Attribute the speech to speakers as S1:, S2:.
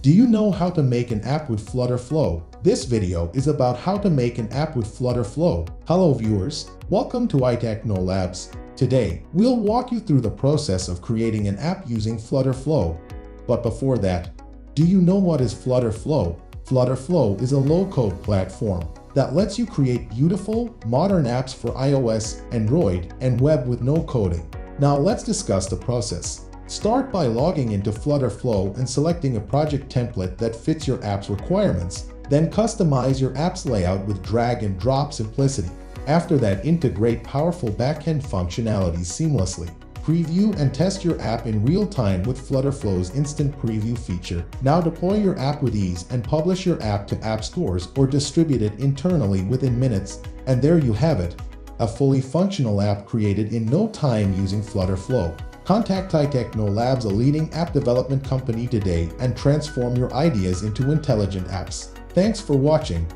S1: Do you know how to make an app with FlutterFlow? This video is about how to make an app with FlutterFlow. Hello viewers, welcome to iTechnolabs. Today, we'll walk you through the process of creating an app using FlutterFlow. But before that, do you know what is FlutterFlow? FlutterFlow is a low-code platform that lets you create beautiful, modern apps for iOS, Android, and web with no coding. Now let's discuss the process. Start by logging into FlutterFlow and selecting a project template that fits your app's requirements. Then customize your app's layout with drag and drop simplicity. After that, integrate powerful backend functionalities seamlessly. Preview and test your app in real time with FlutterFlow's instant preview feature. Now deploy your app with ease and publish your app to app stores or distribute it internally within minutes. And there you have it, a fully functional app created in no time using FlutterFlow. Contact iTechnolabs, a leading app development company today, and transform your ideas into intelligent apps. Thanks for watching.